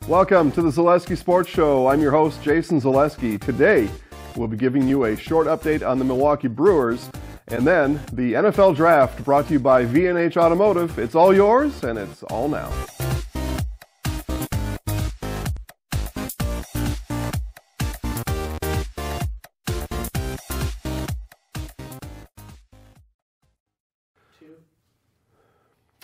Welcome to the Zaleski Sports Show. I'm your host, Jason Zaleski. Today, we'll be giving you a short update on the Milwaukee Brewers, and then the NFL Draft brought to you by V&H Automotive. It's all yours, and it's all now.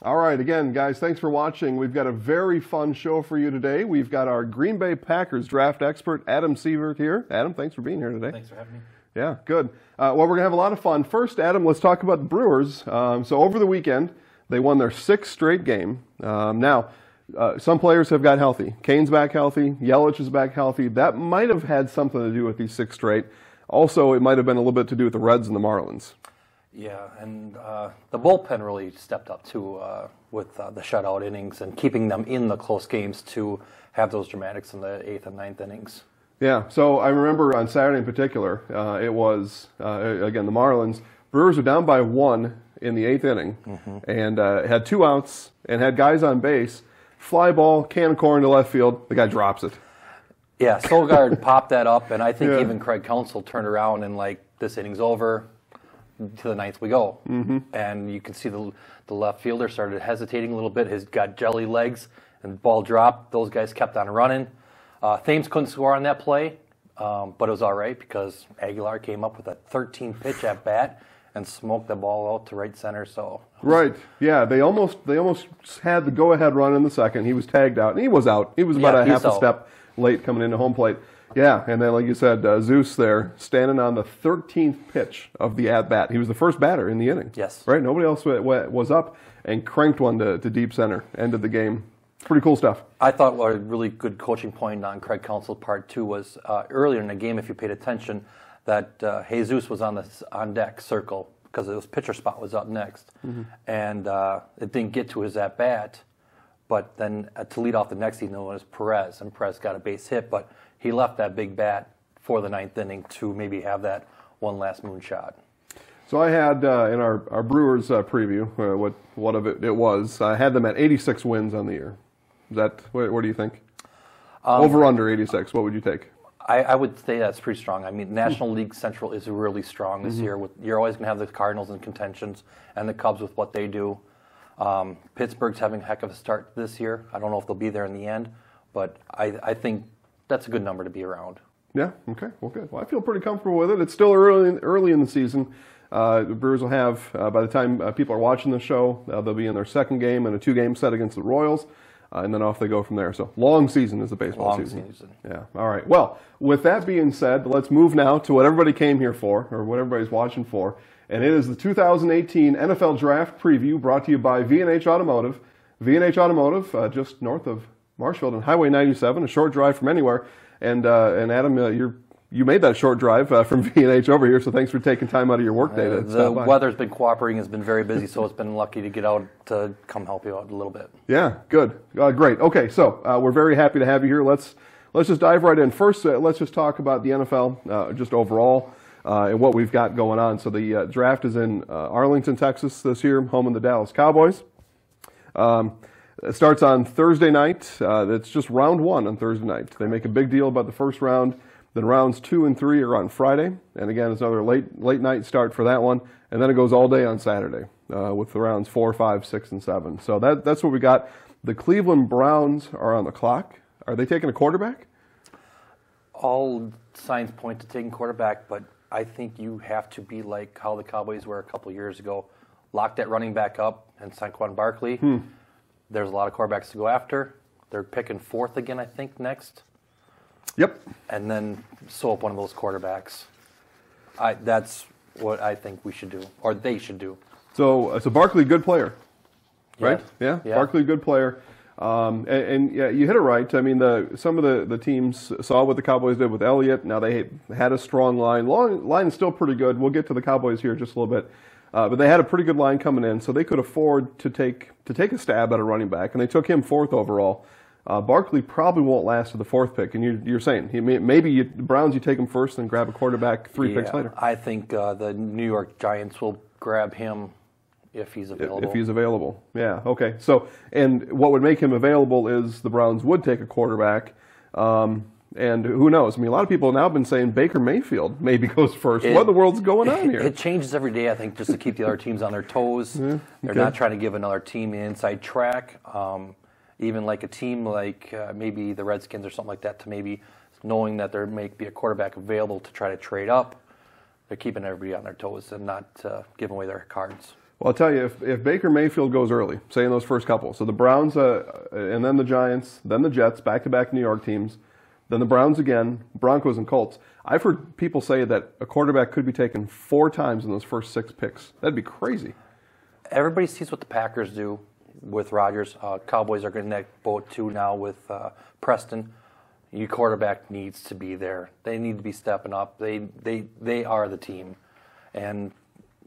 All right, again, guys, thanks for watching. We've got a very fun show for you today. We've got our Green Bay Packers draft expert, Adam Severt, here. Adam, thanks for being here today. Thanks for having me. Yeah, good. Well, we're going to have a lot of fun. First, Adam, let's talk about the Brewers. So over the weekend, they won their 6th straight game. Now, some players have got healthy. Kane's back healthy. Yelich is back healthy. That might have had something to do with these 6 straight. Also, it might have been a little bit to do with the Reds and the Marlins. Yeah, and the bullpen really stepped up too with the shutout innings and keeping them in the close games to have those dramatics in the 8th and 9th innings. Yeah, so I remember on Saturday in particular, it was, again, the Marlins. Brewers were down by 1 in the 8th inning and had 2 outs and had guys on base. Fly ball, can of corn to left field. The guy drops it. Yeah, Solgaard popped that up, and I think even Craig Counsell turned around and like, this inning's over. To the 9th we go. And you can see the left fielder started hesitating a little bit. He's got jelly legs, and the ball dropped. Those guys kept on running. Thames couldn't score on that play, but it was all right because Aguilar came up with a 13-pitch at bat and smoked the ball out to right center. So right, yeah, they almost had the go-ahead run in the second. He was tagged out, and he was out. He was about a half a step late coming into home plate. Yeah, and then like you said, Zeus there standing on the 13th pitch of the at-bat. He was the first batter in the inning. Yes. Right, nobody else was up and cranked one to deep center. Ended the game. Pretty cool stuff. I thought what a really good coaching point on Craig Counsell's part, too, was earlier in the game, if you paid attention, that Jesus was on deck circle because his pitcher spot was up next. And it didn't get to his at-bat. But then to lead off the next inning was Perez, and Perez got a base hit, but he left that big bat for the 9th inning to maybe have that one last moonshot. So I had in our Brewers preview, what of it was, I had them at 86 wins on the year. Is that what do you think? Over under 86, what would you take? I would say that's pretty strong. I mean, National League Central is really strong this year. You're always going to have the Cardinals in contentions and the Cubs with what they do. Pittsburgh's having a heck of a start this year. I don't know if they'll be there in the end, but I think that's a good number to be around. Yeah, okay, well, good. Well, I feel pretty comfortable with it. It's still early in the season. The Brewers will have, by the time people are watching the show, they'll be in their 2nd game and a 2-game set against the Royals, and then off they go from there. So long season is the baseball season. Yeah, all right. Well, with that being said, let's move now to what everybody came here for, or what everybody's watching for. And it is the 2018 NFL Draft Preview brought to you by V&H Automotive. V&H Automotive, just north of Marshfield and Highway 97, a short drive from anywhere. And Adam, you made that short drive from V&H over here, so thanks for taking time out of your workday to The weather's been cooperating. It's been very busy, so it's been lucky to get out to come help you out a little bit. Yeah, good. Great. Okay, so we're very happy to have you here. Let's just dive right in. First, let's just talk about the NFL just overall. And what we've got going on. So the draft is in Arlington, Texas this year, home of the Dallas Cowboys. It starts on Thursday night. It's just round 1 on Thursday night. They make a big deal about the first round. Then rounds 2 and 3 are on Friday. And again, it's another late night start for that one. And then it goes all day on Saturday with the rounds 4, 5, 6, and 7. So that's what we got. The Cleveland Browns are on the clock. Are they taking a quarterback? All signs point to taking quarterback, but I think you have to be like how the Cowboys were a couple years ago. Lock that running back up and Saquon Barkley. There's a lot of quarterbacks to go after. They're picking 4th again, I think, next. Yep. And then sew up one of those quarterbacks. That's what I think we should do, or they should do. So Barkley, good player, right? Yeah. Barkley, good player. And yeah, you hit it right. I mean, some of the teams saw what the Cowboys did with Elliott. Now they had a strong line. Line is still pretty good. We'll get to the Cowboys here just a little bit. But they had a pretty good line coming in, so they could afford to take a stab at a running back, and they took him 4th overall. Barkley probably won't last to the 4th pick, and you're saying maybe the Browns, you take him first and grab a quarterback 3 picks later. I think the New York Giants will grab him if he's available. If he's available, yeah. Okay. So, and what would make him available is the Browns would take a quarterback. And who knows? I mean, a lot of people have now been saying Baker Mayfield maybe goes first. What in the world's going on here? It changes every day, I think, just to keep the other teams on their toes. Yeah, They're not trying to give another team an inside track. Even like a team like maybe the Redskins or something like that, to maybe knowing that there may be a quarterback available to try to trade up. They're keeping everybody on their toes and not giving away their cards. Well, I'll tell you, if Baker Mayfield goes early, say in those first couple, so the Browns and then the Giants, then the Jets, back-to-back New York teams, then the Browns again, Broncos and Colts. I've heard people say that a quarterback could be taken 4 times in those first 6 picks. That'd be crazy. Everybody sees what the Packers do with Rodgers. Cowboys are in that boat too now with Preston. Your quarterback needs to be there. They need to be stepping up. They are the team. And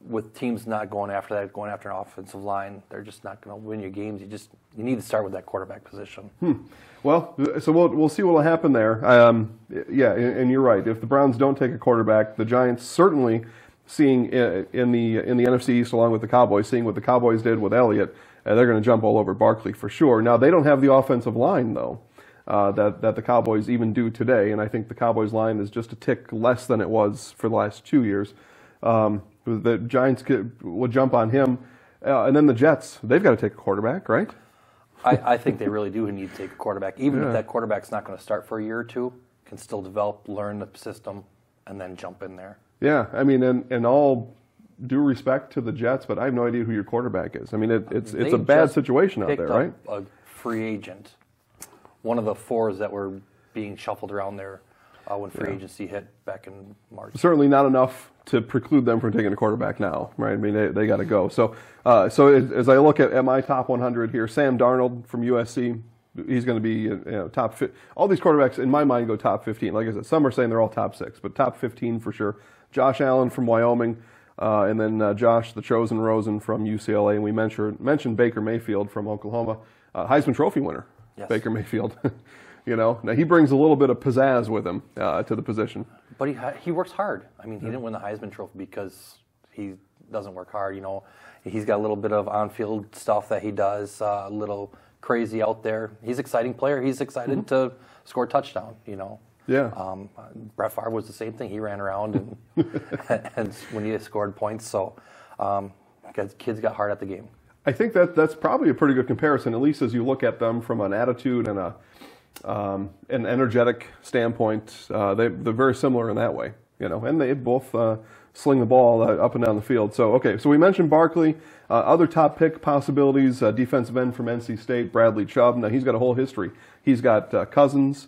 with teams not going after that, going after an offensive line, they're just not going to win your games. You need to start with that quarterback position. Well, so we'll see what will happen there. Yeah, and you're right. If the Browns don't take a quarterback, the Giants certainly seeing in the NFC East along with the Cowboys, seeing what the Cowboys did with Elliott, they're going to jump all over Barkley for sure. Now they don't have the offensive line though. That the Cowboys even do today, and I think the Cowboys line is just a tick less than it was for the last 2 years. The Giants will jump on him, and then the Jets, they've got to take a quarterback, right? I think they really do need to take a quarterback. Even if that quarterback's not going to start for a year or two, can still develop, learn the system, and then jump in there. Yeah, I mean, and all due respect to the Jets, but I have no idea who your quarterback is. I mean, it's a bad situation out there, right? A free agent. One of the 4s that were being shuffled around there when free agency hit back in March. Certainly not enough to preclude them from taking a quarterback now, right? I mean, they got to go. So as I look at my top 100 here, Sam Darnold from USC, he's going to be top 50. All these quarterbacks, in my mind, go top 15. Like I said, some are saying they're all top 6, but top 15 for sure. Josh Allen from Wyoming, and then Josh the Chosen Rosen from UCLA. And we mentioned Baker Mayfield from Oklahoma, Heisman Trophy winner. Yes. Baker Mayfield, now he brings a little bit of pizzazz with him to the position. But he works hard. I mean, he didn't win the Heisman Trophy because he doesn't work hard. He's got a little bit of on-field stuff that he does, a little crazy out there. He's an exciting player. He's excited to score a touchdown. Yeah. Brett Favre was the same thing. He ran around and and when he scored points. So, kids got hard at the game. I think that's probably a pretty good comparison, at least as you look at them from an attitude and an energetic standpoint. They're very similar in that way, and they both sling the ball up and down the field. So we mentioned Barkley. Other top pick possibilities: defensive end from NC State, Bradley Chubb. Now he's got a whole history. He's got cousins,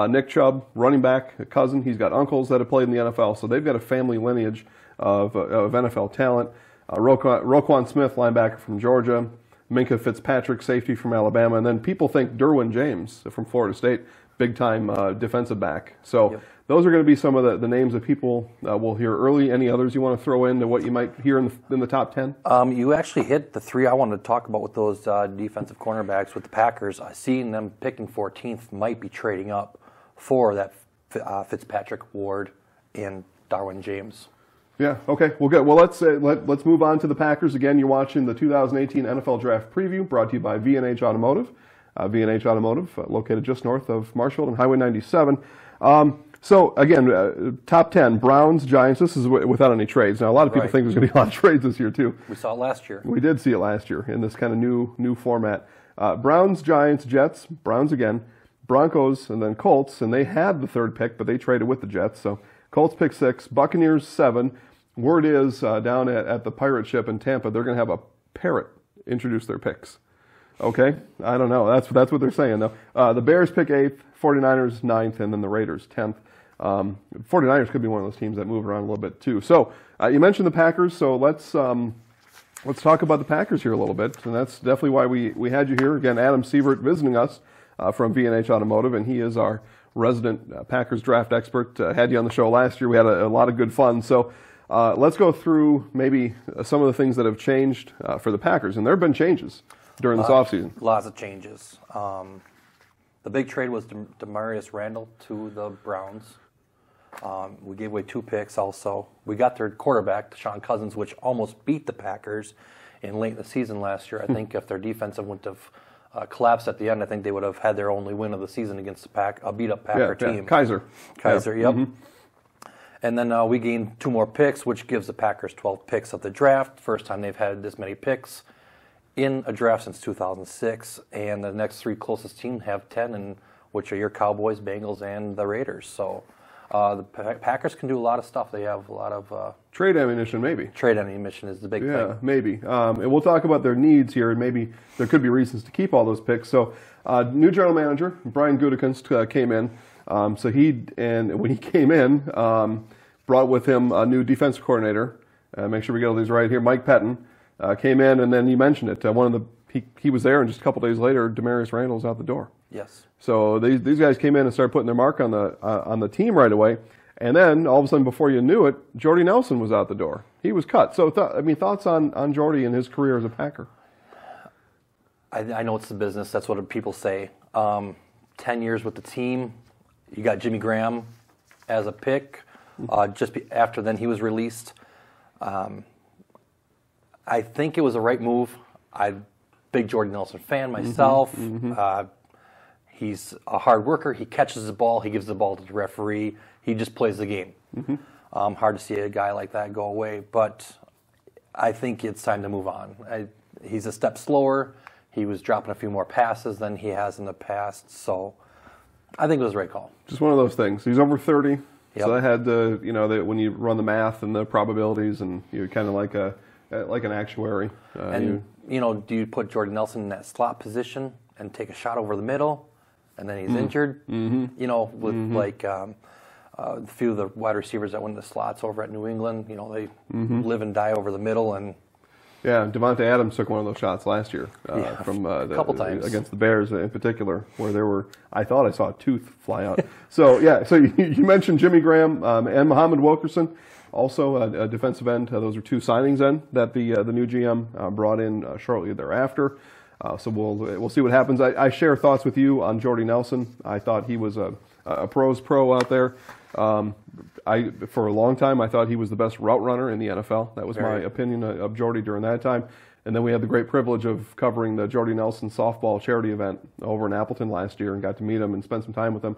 Nick Chubb, running back, a cousin. He's got uncles that have played in the NFL, so they've got a family lineage of NFL talent. Roquan Smith, linebacker from Georgia, Minka Fitzpatrick, safety from Alabama, and then people think Derwin James from Florida State, big-time defensive back. So those are going to be some of the names that people will hear early. Any others you want to throw into what you might hear in the top 10? You actually hit the 3 I wanted to talk about with those defensive cornerbacks with the Packers. Seeing them picking 14th might be trading up for that Fitzpatrick, Ward, and Derwin James. Yeah. Okay. Well, good. Well, let's move on to the Packers. Again, you're watching the 2018 NFL Draft Preview, brought to you by V&H Automotive. V&H Automotive, located just north of Marshfield and Highway 97. So again, top 10: Browns, Giants. This is without any trades. Now, a lot of people think there's going to be a lot of trades this year too. We saw it last year. We did see it last year in this kind of new format. Browns, Giants, Jets. Browns again. Broncos, and then Colts. And they had the 3rd pick, but they traded with the Jets. So Colts pick 6, Buccaneers 7. Word is down at the pirate ship in Tampa, they're going to have a parrot introduce their picks. Okay? I don't know. That's what they're saying, though. The Bears pick 8th, 49ers 9th, and then the Raiders 10th. 49ers could be one of those teams that move around a little bit, too. So you mentioned the Packers, so let's talk about the Packers here a little bit, and that's definitely why we had you here. Again, Adam Severt visiting us from V&H Automotive, and he is our resident Packers draft expert. Had you on the show last year. We had a lot of good fun. So let's go through maybe some of the things that have changed for the Packers. And there have been changes during this offseason. Lots of changes. The big trade was Demarius Randall to the Browns. We gave away 2 picks also. We got their quarterback, Deshaun Cousins, which almost beat the Packers in late in the season last year. I think if their defensive wouldn't have collapsed at the end, I think they would have had their only win of the season against a beat-up Packer team. Kaiser, yep. Mm-hmm. And then we gained 2 more picks, which gives the Packers 12 picks of the draft. First time they've had this many picks in a draft since 2006. And the next 3 closest teams have 10, and which are your Cowboys, Bengals, and the Raiders. So the Packers can do a lot of stuff. They have a lot of trade ammunition, maybe. Trade ammunition is the big thing. Yeah, maybe. And we'll talk about their needs here, and maybe there could be reasons to keep all those picks. So, new general manager Brian Gutekunst came in. So when he came in, brought with him a new defensive coordinator. Make sure we get all these right here. Mike Pettin came in, and then you mentioned it. He was there, and just a couple days later, Demarius Randall's out the door. Yes. So these guys came in and started putting their mark on the team right away, and then all of a sudden, before you knew it, Jordy Nelson was out the door. He was cut. So thoughts on Jordy and his career as a Packer? I know it's the business. That's what people say. 10 years with the team. You got Jimmy Graham as a pick. Just after then he was released. I think it was a right move. I'm a big Jordy Nelson fan myself. He's a hard worker. He catches the ball. He gives the ball to the referee. He just plays the game. Hard to see a guy like that go away. But I think it's time to move on. He's a step slower. He was dropping a few more passes than he has in the past. So I think it was the right call. Just one of those things. He's over 30. Yep. So that had when you run the math and the probabilities, and you're kind of like an actuary. Do you put Jordy Nelson in that slot position and take a shot over the middle, and then he's injured? With a few of the wide receivers that went the slots over at New England, they live and die over the middle. And yeah, Devontae Adams took one of those shots last year from a couple times against the Bears in particular, where I thought I saw a tooth fly out. So you mentioned Jimmy Graham and Muhammad Wilkerson, also a defensive end. Those are 2 signings then that the new GM brought in shortly thereafter. So we'll see what happens. I share thoughts with you on Jordy Nelson. I thought he was a pro's pro out there. For a long time, I thought he was the best route runner in the NFL. That was my opinion of Jordy during that time. And then we had the great privilege of covering the Jordy Nelson softball charity event over in Appleton last year, and got to meet him and spend some time with him.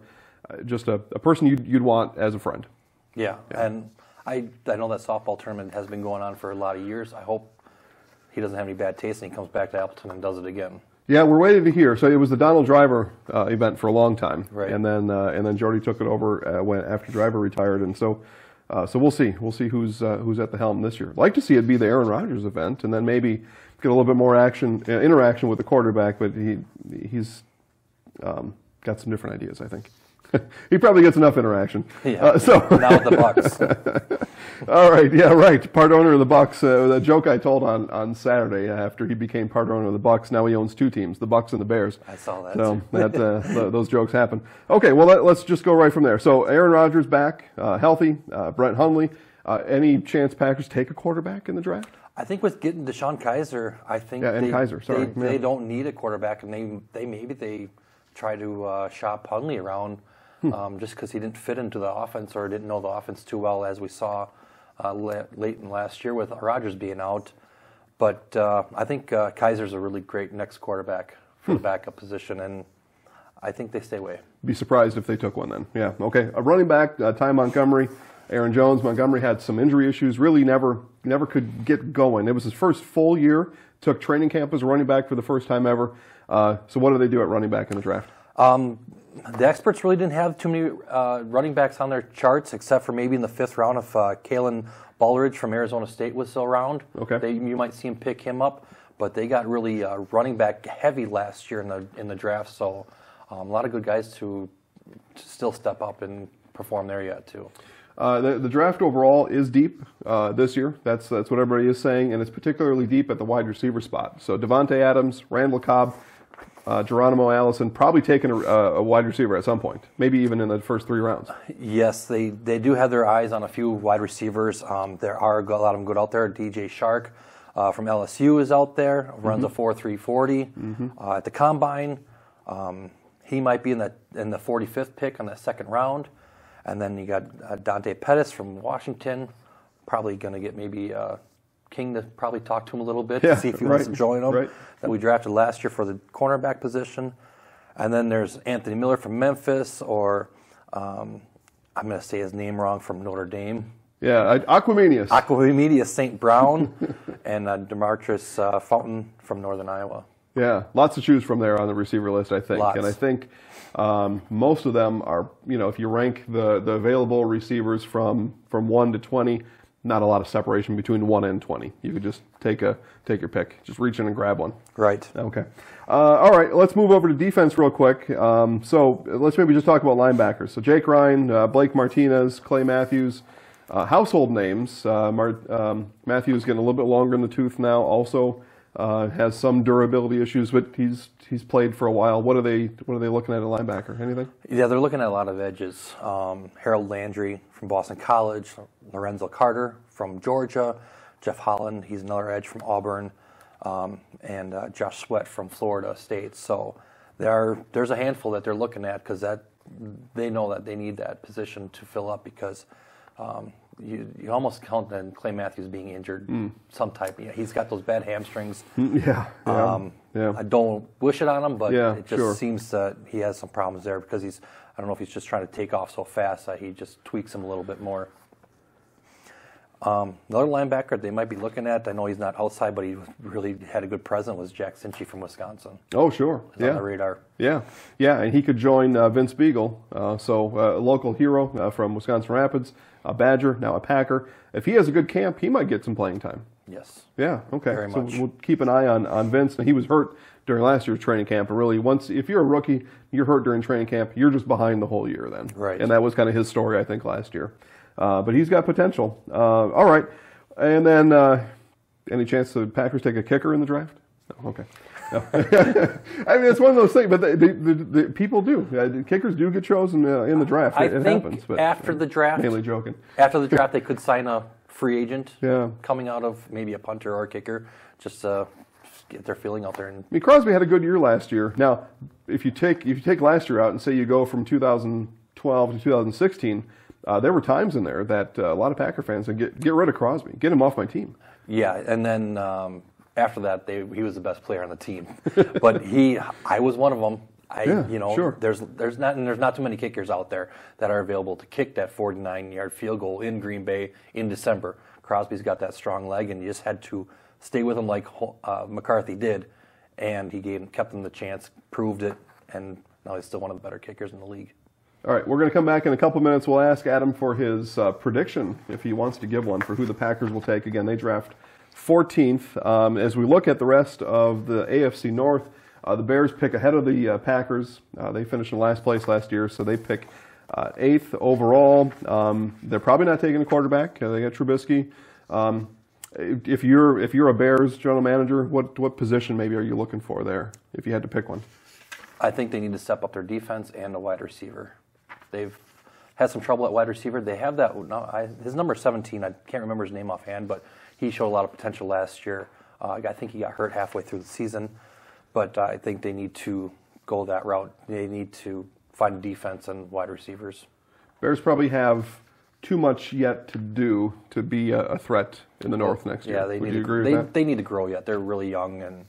Just a person you'd want as a friend. Yeah, and I know that softball tournament has been going on for a lot of years. I hope he doesn't have any bad taste and he comes back to Appleton and does it again. Yeah, we're waiting to hear. So it was the Donald Driver event for a long time, right? And then Jordy took it over after Driver retired, and so we'll see. We'll see who's at the helm this year. I'd like to see it be the Aaron Rodgers event, and then maybe get a little bit more interaction with the quarterback. But he's got some different ideas, I think. He probably gets enough interaction. Yeah. Now with the Bucs. All right. Yeah. Right. Part owner of the Bucs. The joke I told on Saturday after he became part owner of the Bucs. Now he owns 2 teams, the Bucs and the Bears. I saw that. So those jokes happen. Okay. Well, let's just go right from there. So Aaron Rodgers back, healthy. Brett Hundley. Any chance Packers take a quarterback in the draft? I think with getting Deshaun Kaiser, I think they don't need a quarterback, and they try to shop Hundley around. Just because he didn't fit into the offense or didn't know the offense too well, as we saw late in last year with Rodgers being out. But I think Kaiser's a really great next quarterback for the backup position, and I think they stay away. Be surprised if they took one then. Yeah, okay. A running back, Ty Montgomery, Aaron Jones. Montgomery had some injury issues, really never could get going. It was his first full year, took training camp as a running back for the first time ever. So what do they do at running back in the draft? The experts really didn't have too many running backs on their charts, except for maybe in the 5th round if Kalen Ballard from Arizona State was still around. Okay. You might see him pick him up, but they got really running back heavy last year in the draft, so a lot of good guys to still step up and perform there yet too. The draft overall is deep this year. That's what everybody is saying, and it's particularly deep at the wide receiver spot. So Devontae Adams, Randall Cobb, Geronimo Allison, probably taking a wide receiver at some point, maybe even in the first 3 rounds. Yes, they do have their eyes on a few wide receivers. There are a lot of them good out there. DJ Shark from LSU is out there, runs a 4.3 40 at the combine. He might be in the 45th pick on the 2nd round. And then you got Dante Pettis from Washington, probably going to get maybe King to probably talk to him a little bit Yeah, to see if he wants to join them. Right. That we drafted last year for the cornerback position. And then there's Anthony Miller from Memphis, or I'm going to say his name wrong, from Notre Dame. Yeah, Aquamenius St. Brown, and Demarcus Fountain from Northern Iowa. Yeah, lots to choose from there on the receiver list, I think. Lots. And I think most of them are, if you rank the available receivers from 1 to 20, not a lot of separation between 1 and 20. You could just take your pick. Just reach in and grab one. Right. Okay. All right, let's move over to defense real quick. So let's maybe just talk about linebackers. So Jake Ryan, Blake Martinez, Clay Matthews, household names. Matthews getting a little bit longer in the tooth now. Also has some durability issues, but he's played for a while. What are they looking at linebacker? Anything? Yeah, they're looking at a lot of edges. Harold Landry from Boston College, Lorenzo Carter from Georgia, Jeff Holland, he's another edge from Auburn, and Josh Sweat from Florida State. So there's a handful that they're looking at because they know that they need that position to fill up because you almost count on Clay Matthews being injured some type. He's got those bad hamstrings. Yeah. I don't wish it on him, but it just seems that he has some problems there because I don't know if he's just trying to take off so fast that he just tweaks him a little bit more. Another linebacker they might be looking at, I know he's not outside, but he really had a good present, was Jack Cincy from Wisconsin. Oh, sure. He's on the radar. Yeah, and he could join Vince Beagle, a local hero from Wisconsin Rapids, a Badger, now a Packer. If he has a good camp, he might get some playing time. Yes. Yeah, okay. Very much. So we'll keep an eye on Vince. Now, he was hurt during last year's training camp, and really, if you're a rookie, you're hurt during training camp, you're just behind the whole year then. Right. And that was kind of his story, I think, last year. But he's got potential. All right. And then, any chance the Packers take a kicker in the draft? No, okay. No. I mean, it's one of those things, but the people do. Kickers do get chosen in the draft. I it think happens. But after the draft, mainly joking. After the draft, they could sign a free agent Yeah. coming out of maybe a punter or a kicker, just get their feeling out there. And I mean, Crosby had a good year last year. Now, if you take last year out and say you go from 2012 to 2016, there were times in there that a lot of Packer fans would get rid of Crosby, get him off my team. Yeah, and then after that, he was the best player on the team. But I was one of them. Sure. There's not too many kickers out there that are available to kick that 49-yard field goal in Green Bay in December. Crosby's got that strong leg, and you just had to stay with him like McCarthy did, and he kept him the chance, proved it, and now he's still one of the better kickers in the league. All right, we're going to come back in a couple minutes. We'll ask Adam for his prediction, if he wants to give one, for who the Packers will take. Again, they draft 14th. As we look at the rest of the AFC North, the Bears pick ahead of the Packers. They finished in last place last year, so they pick 8th overall. They're probably not taking a quarterback. They got Trubisky. If you're a Bears general manager, what position maybe are you looking for there, if you had to pick one? I think they need to step up their defense and a wide receiver. They've had some trouble at wide receiver. They have that. His number 17, I can't remember his name offhand, but he showed a lot of potential last year. I think he got hurt halfway through the season, but I think they need to go that route. They need to find defense and wide receivers. Bears probably have too much yet to do to be a threat in the North next year. Yeah, Would you agree with that? They need to grow yet. They're really young and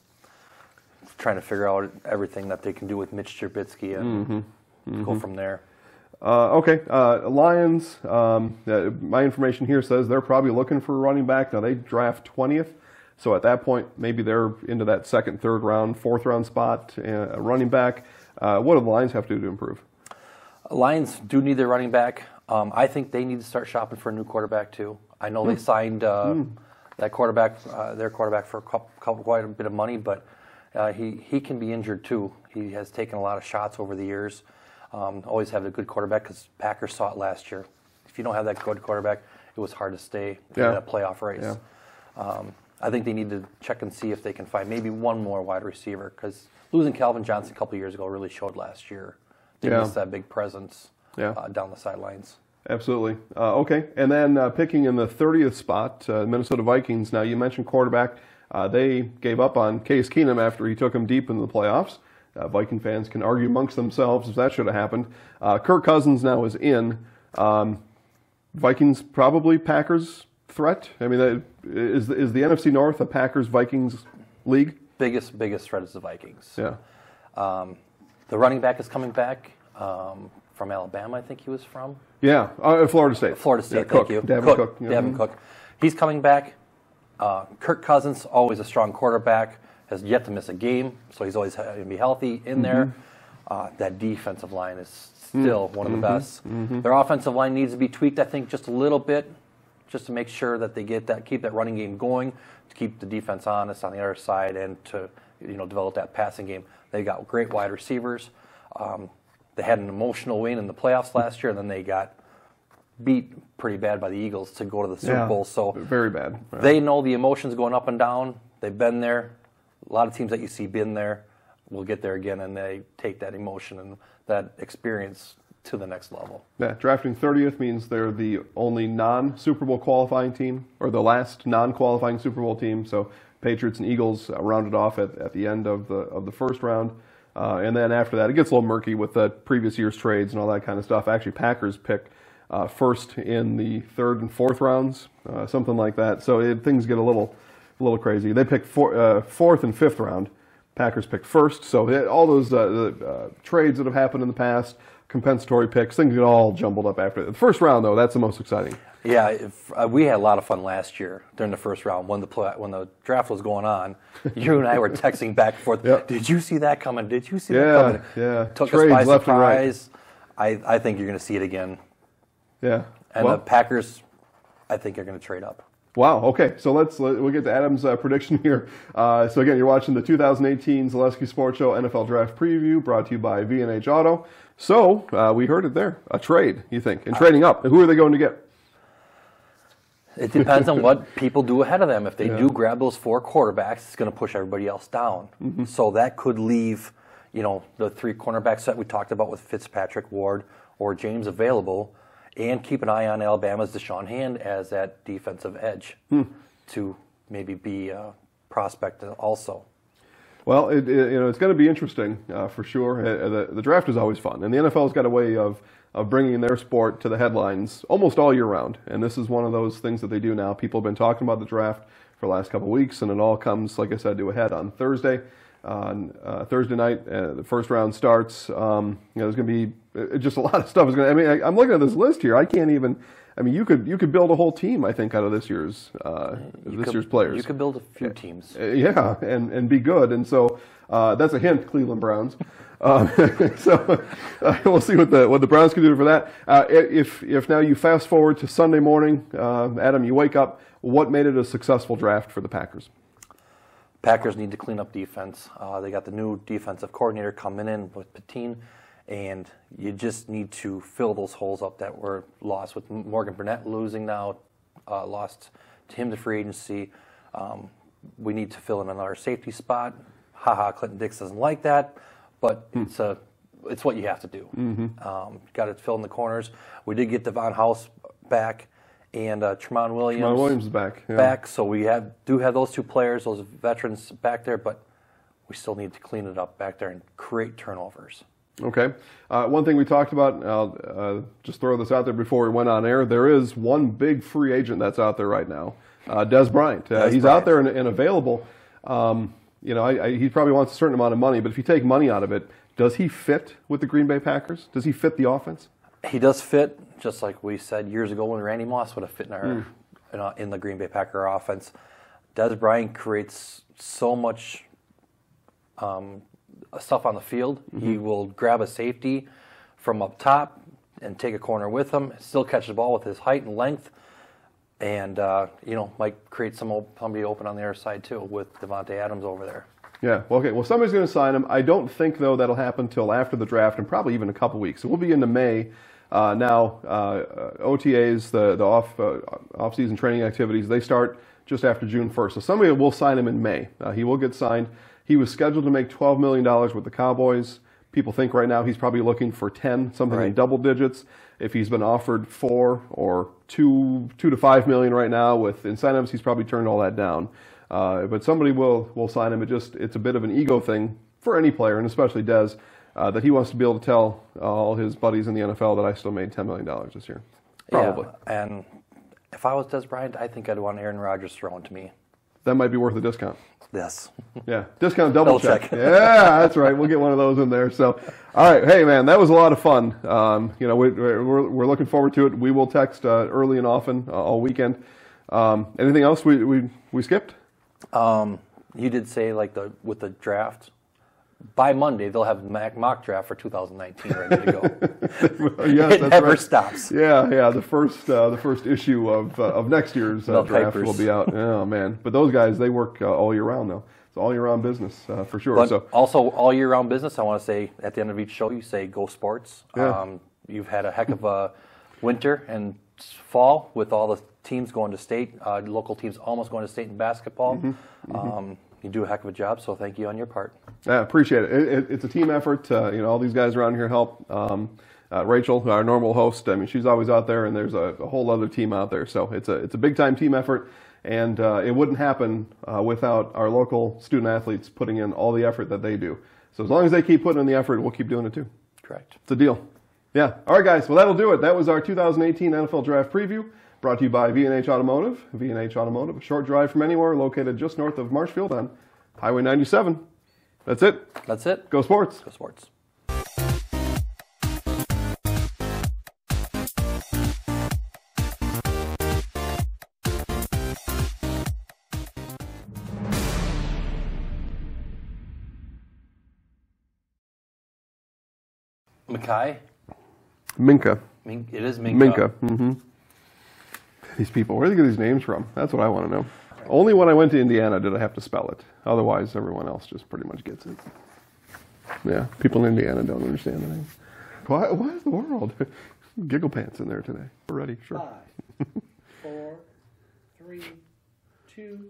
trying to figure out everything that they can do with Mitch Trubisky and go from there. Okay, Lions, my information here says they're probably looking for a running back. Now, they draft 20th, so at that point, maybe they're into that second, third round, fourth round spot, a running back. What do the Lions have to do to improve? Lions do need their running back. I think they need to start shopping for a new quarterback, too. I know they signed that quarterback, their quarterback, for quite a bit of money, but he can be injured, too. He has taken a lot of shots over the years. Always have a good quarterback, because Packers saw it last year. If you don't have that good quarterback, it was hard to stay in a playoff race. Yeah. I think they need to check and see if they can find maybe one more wide receiver, because losing Calvin Johnson a couple of years ago really showed last year. They missed that big presence down the sidelines. Absolutely. Okay, and then picking in the 30th spot, Minnesota Vikings. Now, you mentioned quarterback. They gave up on Case Keenum after he took them deep into the playoffs. Viking fans can argue amongst themselves if that should have happened. Kirk Cousins now is in. Vikings probably Packers threat. I mean, is the NFC North a Packers-Vikings league? Biggest threat is the Vikings. Yeah. The running back is coming back from Alabama, I think he was from. Yeah, Florida State. Florida State, yeah, thank Cook. you. Davin Cook. Yeah. Davin Cook. He's coming back. Kirk Cousins, always a strong quarterback, has yet to miss a game, so he's always going to be healthy in there. That defensive line is still one of the best. Their offensive line needs to be tweaked, I think, just a little bit, just to make sure that they keep that running game going, to keep the defense honest on the other side, and to develop that passing game. They got great wide receivers. They had an emotional win in the playoffs last year, and then they got beat pretty bad by the Eagles to go to the Super Bowl. So very bad. Right. They know the emotions going up and down. They've been there. A lot of teams that you see been there will get there again, and they take that emotion and that experience to the next level. Yeah, drafting 30th means they're the only non-Super Bowl qualifying team, or the last non-qualifying Super Bowl team. So Patriots and Eagles rounded off at the end of the first round. And then after that, it gets a little murky with the previous year's trades and all that kind of stuff. Actually, Packers pick first in the third and fourth rounds, something like that. So things get a little crazy. They pick fourth and fifth round. Packers picked first. So all those trades that have happened in the past, compensatory picks, things get all jumbled up after. The first round, though, that's the most exciting. Yeah, we had a lot of fun last year during the first round when the draft was going on. You and I were texting back and forth. Yep. Did you see that coming? Did you see that coming? Yeah, Took trades us by left surprise. And right. I think you're going to see it again. Yeah, and the Packers, I think, are going to trade up. Wow. Okay. So we'll get to Adam's prediction here. So again, you're watching the 2018 Zaleski Sports Show NFL Draft Preview, brought to you by V&H Auto. So we heard it there. A trade, you think, and trading up. And who are they going to get? It depends on what people do ahead of them. If they do grab those 4 quarterbacks, it's going to push everybody else down. So that could leave, the 3 cornerbacks that we talked about with Fitzpatrick, Ward, or James available, and keep an eye on Alabama's Deshaun Hand as that defensive edge to maybe be a prospect also. Well, it's going to be interesting for sure. The draft is always fun, and the NFL's got a way of bringing their sport to the headlines almost all year round. And this is one of those things that they do now. People have been talking about the draft for the last couple of weeks, and it all comes, like I said, to a head on Thursday. On Thursday night, the first round starts. There's going to be just a lot of stuff. I'm looking at this list here. I can't even. You could build a whole team, I think, out of this year's players. You could build a few teams. Yeah, and be good. And so that's a hint, Cleveland Browns. So we'll see what the Browns can do for that. If now you fast forward to Sunday morning, Adam, you wake up. What made it a successful draft for the Packers? Packers need to clean up defense. They got the new defensive coordinator coming in with Patine, and you just need to fill those holes up that were lost with Morgan Burnett losing now, lost to him to free agency. We need to fill in another safety spot. Clinton Dix doesn't like that, but it's what you have to do. Got to fill in the corners. We did get Devon House back. And Tramon Williams. Tramon Williams is back. Yeah. Back, so we do have those 2 players, those veterans back there, but we still need to clean it up back there and create turnovers. Okay. One thing we talked about, I'll just throw this out there before we went on air, there is one big free agent that's out there right now, Des Bryant. He's out there and available. He probably wants a certain amount of money, but if you take money out of it, does he fit with the Green Bay Packers? Does he fit the offense? He does fit, just like we said years ago when Randy Moss would have fit in the Green Bay Packer offense. Des Bryant creates so much stuff on the field. He will grab a safety from up top and take a corner with him, still catch the ball with his height and length, and might create somebody open on the other side too with Devontae Adams over there. Yeah, well, okay. Well, somebody's going to sign him. I don't think, though, that'll happen until after the draft and probably even a couple weeks. So we'll be into May. Now, OTAs, the off-season training activities, they start just after June 1st. So somebody will sign him in May. He will get signed. He was scheduled to make $12 million with the Cowboys. People think right now he's probably looking for 10, something in double digits. If he's been offered 4 or 2 to $5 million right now with incentives, he's probably turned all that down. But somebody will sign him. It's a bit of an ego thing for any player, and especially Des, that he wants to be able to tell all his buddies in the NFL that I still made $10 million this year. Probably. Yeah, If I was Des Bryant, I think I'd want Aaron Rodgers thrown to me. That might be worth a discount. Yes. Yeah, discount double check. check. Yeah, that's right. We'll get one of those in there. So, all right. Hey, man, that was a lot of fun. We're looking forward to it. We will text early and often all weekend. Anything else we skipped? You did say with the draft. By Monday, they'll have mock draft for 2019 ready to go. Yes, it never stops. Yeah. The first issue of next year's draft will be out. Oh man, but those guys, they work all year round though. It's all year round business for sure. But so also all year round business. I want to say at the end of each show, you say go sports. Yeah. You've had a heck of a winter and fall with all the teams going to state. Local teams almost going to state in basketball. You do a heck of a job, so thank you on your part. Yeah, appreciate it. It's a team effort. All these guys around here help. Rachel, our normal host, I mean, she's always out there, and there's a whole other team out there. So it's a big time team effort, and it wouldn't happen without our local student athletes putting in all the effort that they do. So as long as they keep putting in the effort, we'll keep doing it too. Correct. It's a deal. Yeah. All right, guys. Well, that'll do it. That was our 2018 NFL Draft Preview. Brought to you by V&H Automotive. V&H Automotive, a short drive from anywhere, located just north of Marshfield on Highway 97. That's it. That's it. Go Sports. Go Sports. Mackay? Minka. It is Minka. Minka. Mm-hmm. These people, where do they get these names from? That's what I want to know. Only when I went to Indiana did I have to spell it. Otherwise, everyone else just pretty much gets it. Yeah, people in Indiana don't understand the name. Why is the world? Giggle pants in there today. We're ready, sure. 5, 4, 3, 2,